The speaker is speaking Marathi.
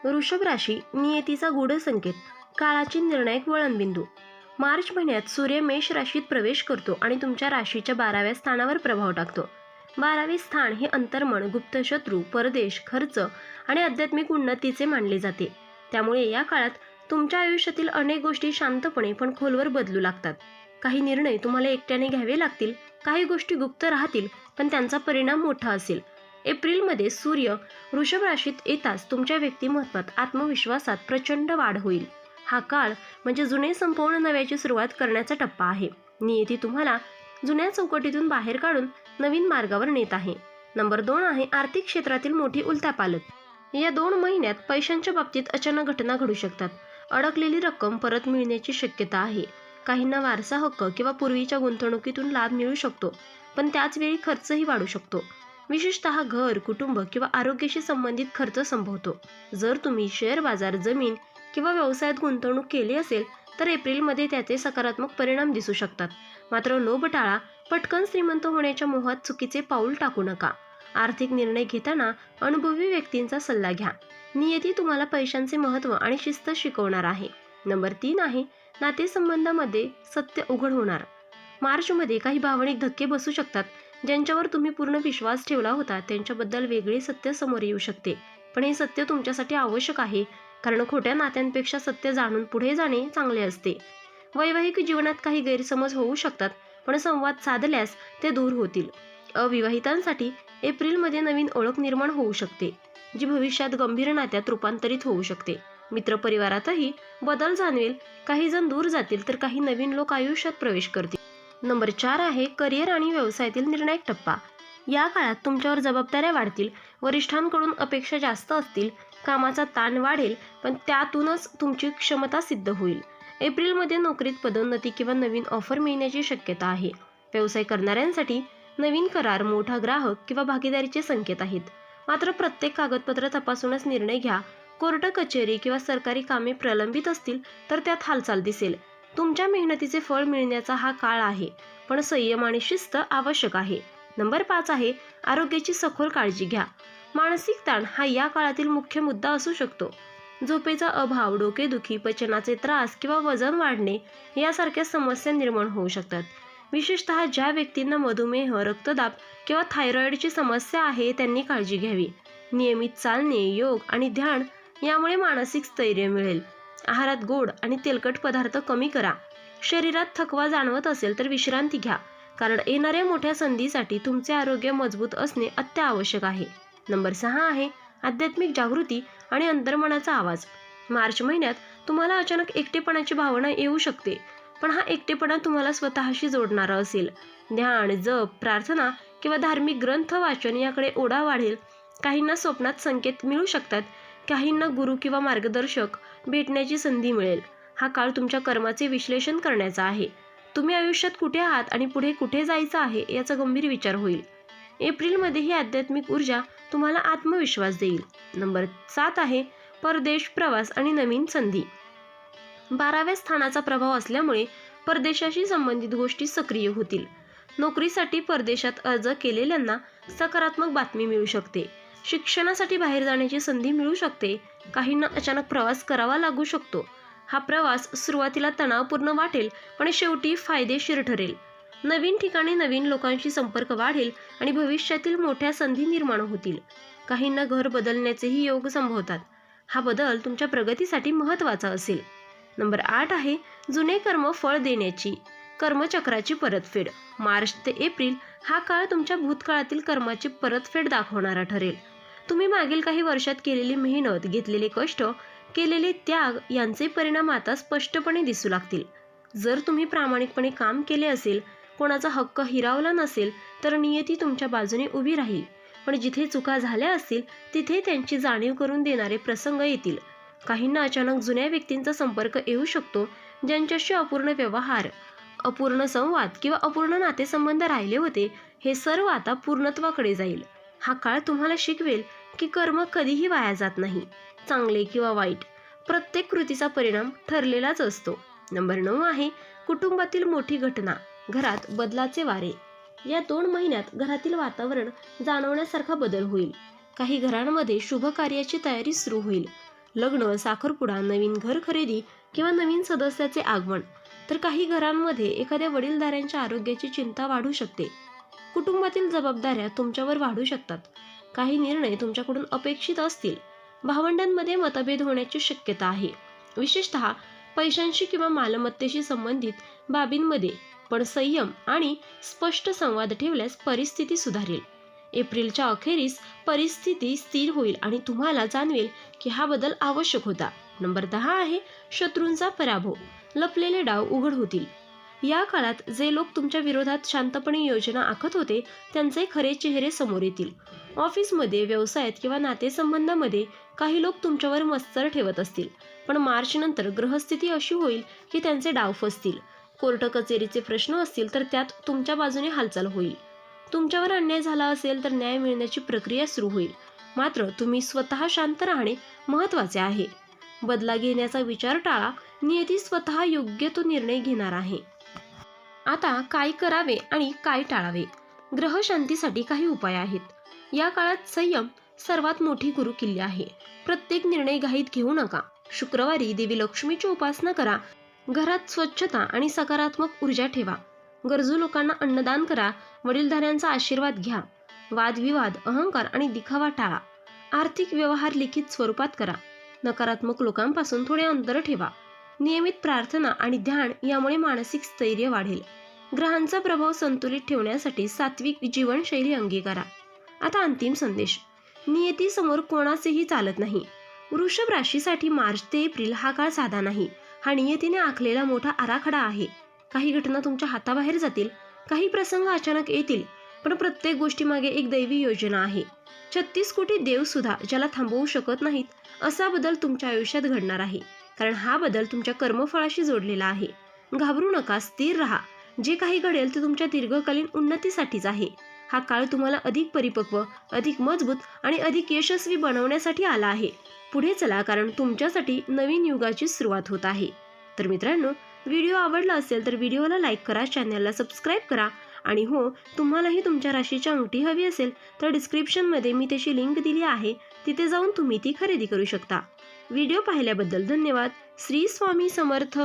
वृषभ राशी नियतीचा गूढ संकेत, काळाची निर्णायक वळणबिंदू. मार्च महिन्यात सूर्य मेष राशीत प्रवेश करतो आणि तुमच्या राशीच्या 12व्या स्थानावर प्रभाव टाकतो. 12वे स्थान हे अंतर्मन, गुप्त शत्रू, परदेश, खर्च आणि आध्यात्मिक उन्नतीचे मानले जाते. त्यामुळे या काळात तुमच्या आयुष्यातील अनेक गोष्टी शांतपणे पण खोलवर बदलू लागतात. काही निर्णय तुम्हाला एकट्याने घ्यावे लागतील, काही गोष्टी गुप्त राहतील, पण त्यांचा परिणाम मोठा असेल. एप्रिलमध्ये सूर्य वृषभ राशीत येताच तुमच्या व्यक्तिमत्वात, आत्मविश्वासात प्रचंड वाढ होईल. हा काळ म्हणजे जुने संपवून नव्याची सुरुवात करण्याचा टप्पा आहे. नियती तुम्हाला जुन्या चौकटीतून बाहेर काढून नवीन मार्गावर नेत आहे. नंबर 2 आहे आर्थिक क्षेत्रातील मोठी उलथापालथ. या 2 महिन्यात पैशांच्या बाबतीत अचानक घटना घडू शकतात. अडकलेली रक्कम परत मिळण्याची शक्यता आहे. काहींना वारसा हक्क किंवा पूर्वीच्या गुंतवणुकीतून लाभ मिळू शकतो, पण त्याच वेळी खर्चही वाढू शकतो. विशेषतः घर, कुटुंब किंवा आरोग्याशी संबंधित खर्च संभवतो. जर तुम्ही शेअर बाजार, जमीन किंवा व्यवसायात गुंतवणूक केली असेल तर एप्रिलमध्ये त्याचे सकारात्मक परिणाम दिसू शकतात. मात्र लोभ टाळा. पटकन श्रीमंत होण्याच्या मोहात चुकीचे पाऊल टाकू नका. आर्थिक निर्णय घेताना अनुभवी व्यक्तींचा सल्ला घ्या. नियती तुम्हाला पैशांचे महत्त्व आणि शिस्त शिकवणार आहे. नंबर 3 आहे नातेसंबंधामध्ये सत्य उघड होणार. मार्चमध्ये काही भावनिक धक्के बसू शकतात. ज्यांच्यावर तुम्ही पूर्ण विश्वास ठेवला होता त्यांच्याबद्दल वेगळे सत्य समोर येऊ शकते. पण हे सत्य तुमच्यासाठी आवश्यक आहे, कारण खोट्या नात्यांपेक्षा सत्य जाणून पुढे जाणे चांगले असते. वैवाहिक जीवनात काही गैरसमज होऊ शकतात, पण संवाद साधल्यास ते दूर होतील. अविवाहितांसाठी एप्रिलमध्ये नवीन ओळख निर्माण होऊ शकते, जी भविष्यात गंभीर नात्यात रूपांतरित होऊ शकते. मित्रपरिवारातही बदल जाणवेल. काही जण दूर जातील तर काही नवीन लोक आयुष्यात प्रवेश करतील. नंबर 4 आहे करिअर आणि व्यवसायातील निर्णायक टप्पा. या काळात तुमच्यावर जबाबदाऱ्या वाढतील, वरिष्ठांकडून अपेक्षा जास्त असतील, कामाचा ताण वाढेल, पण त्यातूनच तुमची क्षमता सिद्ध होईल. एप्रिलमध्ये नोकरीत पदोन्नती किंवा नवीन ऑफर मिळण्याची शक्यता आहे. व्यवसाय करणाऱ्यांसाठी नवीन करार, मोठा ग्राहक किंवा भागीदारीचे संकेत आहेत. मात्र प्रत्येक कागदपत्र तपासूनच निर्णय घ्या. कोर्ट कचेरी किंवा सरकारी कामे प्रलंबित असतील तर त्यात हालचाल दिसेल. तुमच्या मेहनतीचे फळ मिळण्याचा हा काळ आहे, पण संयम आणि शिस्त आवश्यक आहे. नंबर 5 आहे आरोग्याची सखोल काळजी घ्या. मानसिक ताण हा या काळातील मुख्य मुद्दा असू शकतो. झोपेचा अभाव, डोकेदुखी, पचनाचे त्रास किंवा वजन वाढणे यासारख्या समस्या निर्माण होऊ शकतात. विशेषतः ज्या व्यक्तींना मधुमेह, रक्तदाब किंवा थायरॉइडची समस्या आहे त्यांनी काळजी घ्यावी. नियमित चालणे, योग आणि ध्यान यामुळे मानसिक स्थैर्य मिळेल. आहारात गोड आणि तेलकट पदार्थ कमी करा. शरीरात थकवा जाणवत असेल तर विश्रांती घ्या, कारण येणाऱ्या मोठ्या संधीसाठी तुमचे आरोग्य मजबूत असणे अत्यावश्यक आहे. नंबर 6 आहे आध्यात्मिक जागृती आणि अंतर्मनाचा आवाज. मार्च महिन्यात तुम्हाला अचानक एकटेपणाची भावना येऊ शकते, पण हा एकटेपणा तुम्हाला स्वतःशी जोडणारा असेल. ध्यान, जप, प्रार्थना किंवा धार्मिक ग्रंथ वाचन याकडे ओढा वाढेल. काहींना स्वप्नात संकेत मिळू शकतात, काहींना गुरु किंवा मार्गदर्शक भेटण्याची संधी मिळेल. हा काळ तुमच्या कर्माचे विश्लेषण करण्याचा आहे. तुम्ही आयुष्यात कुठे आहात आणि पुढे कुठे जायचं आहे याचा गंभीर विचार होईल. एप्रिलमध्ये ही आध्यात्मिक ऊर्जा तुम्हाला आत्मविश्वास देईल. नंबर 7 आहे परदेश, प्रवास आणि नवीन संधी. 12व्या स्थानाचा प्रभाव असल्यामुळे परदेशाशी संबंधित गोष्टी सक्रिय होतील. नोकरीसाठी परदेशात अर्ज केलेल्यांना सकारात्मक बातमी मिळू शकते. शिक्षणासाठी बाहेर जाण्याची संधी मिळू शकते. काहींना अचानक प्रवास करावा लागू शकतो. हा प्रवास सुरुवातीला तणावपूर्ण वाटेल, पण शेवटी फायदेशीर ठरेल. नवीन ठिकाणी नवीन लोकांशी संपर्क वाढेल आणि भविष्यातील मोठ्या संधी निर्माण होतील. काहींना घर बदलण्याचेही योग संभवतात. हा बदल तुमच्या प्रगतीसाठी महत्त्वाचा असेल. नंबर 8 आहे जुने कर्म फळ देण्याची कर्मचक्राची परतफेड. मार्च ते एप्रिल हा काळ तुमच्या भूतकाळातील कर्माची परतफेड दाखवणारा ठरेल. तुम्ही मागील काही वर्षात केलेली मेहनत, घेतलेले कष्ट, केलेले त्याग यांचे परिणाम आता स्पष्टपणे दिसू लागतील. जर तुम्ही प्रामाणिकपणे काम केले असेल, कोणाचा हक्क हिरावला नसेल, तर नियती तुमच्या बाजूने उभी राहील. पण जिथे चुका झाल्या असतील तिथे त्यांची जाणीव करून देणारे प्रसंग येतील. काहींना अचानक जुन्या व्यक्तींचा संपर्क येऊ शकतो, ज्यांच्याशी अपूर्ण व्यवहार, अपूर्ण संवाद किंवा अपूर्ण नातेसंबंध राहिले होते. हे सर्व आता पूर्णत्वाकडे जाईल. हा काळ तुम्हाला शिकवेल की कर्म कधीही वाया जात नाही. चांगले किंवा वाईट, प्रत्येक कृतीचा परिणाम ठरलेलाच असतो. नंबर 9 आहे कुटुंबातील मोठी घटना, घरात बदलाचे वारे. या 2 महिन्यात घरातील वातावरण जाणवण्यासारखा बदल होईल. काही घरांमध्ये शुभ कार्याची तयारी सुरू होईल. लग्न, साखरपुडा, नवीन घर खरेदी किंवा नवीन सदस्याचे आगमन. तर काही घरांमध्ये एखाद्या वडीलधाऱ्यांच्या आरोग्याची चिंता वाढू शकते. कुटुंबातील जबाबदाऱ्या तुमच्यावर वाढू शकतात. काही निर्णय तुमच्याकडून अपेक्षित असतील. भावंडांमध्ये मतभेद होण्याची शक्यता आहे, विशेषतः पैशांशी किंवा मालमत्तेशी संबंधित बाबींमध्ये. पण संयम आणि स्पष्ट संवाद ठेवल्यास परिस्थिती सुधारेल. एप्रिलच्या अखेरीस परिस्थिती स्थिर होईल आणि तुम्हाला जाणवेल की हा बदल आवश्यक होता. नंबर 10 आहे शत्रूंचा पराभव. लपलेले डाव उघड होतील. या काळात जे लोक तुमच्या विरोधात शांतपणे योजना आखत होते त्यांचे खरे चेहरे समोर येतील. ऑफिसमध्ये, व्यवसायात किंवा नातेसंबंधामध्ये काही लोक तुमच्यावर मत्सर ठेवत असतील, पण मार्च नंतर ग्रहस्थिती अशी होईल की त्यांचे डाव फसतील. कोर्ट कचेरीचे प्रश्न असतील तर त्यात तुमच्या बाजूने हालचाल होईल. तुमच्यावर अन्याय झाला असेल तर न्याय मिळण्याची प्रक्रिया सुरू होईल. मात्र तुम्ही स्वतः शांत राहणे महत्त्वाचे आहे. बदला घेण्याचा विचार टाळा. नियती स्वतः योग्य तो निर्णय घेणार आहे. आता काय करावे आणि काय टाळावे? ग्रह शांतीसाठी काही उपाय आहेत. या काळात संयम सर्वात मोठी गुरुकिल्ली आहे. प्रत्येक निर्णय घाईत घेऊ नका. शुक्रवारी देवी लक्ष्मीची उपासना करा. घरात स्वच्छता आणि सकारात्मक ऊर्जा ठेवा. गरजू लोकांना अन्नदान करा. वडीलधाऱ्यांचा आशीर्वाद घ्या. वादविवाद, अहंकार आणि दिखावा टाळा. आर्थिक व्यवहार लिखित स्वरूपात करा. नकारात्मक लोकांपासून थोडे अंतर ठेवा. नियमित प्रार्थना आणि ध्यान यामुळे मानसिक स्थैर्य वाढेल. ग्रहांचा प्रभाव संतुलित ठेवण्यासाठी सात्विक जीवनशैली अंगीकारा. आता अंतिम संदेश. नियतीसमोर कोणाचेही चालत नाही. वृषभ राशीसाठी मार्च ते एप्रिल हा काळ साधा नाही. हा नियतीने आखलेला मोठा आराखडा आहे. काही घटना तुमच्या हाताबाहेर जातील. काही प्रसंग अचानक येतील. पण प्रत्येक गोष्टीमागे एक दैवी योजना आहे. 36 कोटी देव सुद्धा ज्याला थांबवू शकत नाहीत, असा बदल तुमच्या आयुष्यात घडणार आहे. कारण हा बदल तुमच्या कर्मफळाशी जोडलेला आहे. घाबरू नका, स्थिर राहा. जे काही घडेल ते तुमच्या दीर्घकालीन उन्नतीसाठीच आहे. हा काळ तुम्हाला अधिक परिपक्व, अधिक मजबूत आणि अधिक यशस्वी बनवण्यासाठी आला आहे. पुढे चला, कारण तुमच्यासाठी नवीन युगाची सुरुवात होत आहे. तर मित्रांनो, व्हिडिओ आवडला असेल तर व्हिडिओला लाईक करा, चॅनलला सबस्क्राईब करा. आणि हो, तुम्हालाही तुमच्या राशीची अंगठी हवी असेल तर डिस्क्रिप्शनमध्ये मी त्याची लिंक दिली आहे. तिथे जाऊन तुम्ही ती खरेदी करू शकता. व्हिडिओ पाहिल्याबद्दल धन्यवाद. श्री स्वामी समर्थ.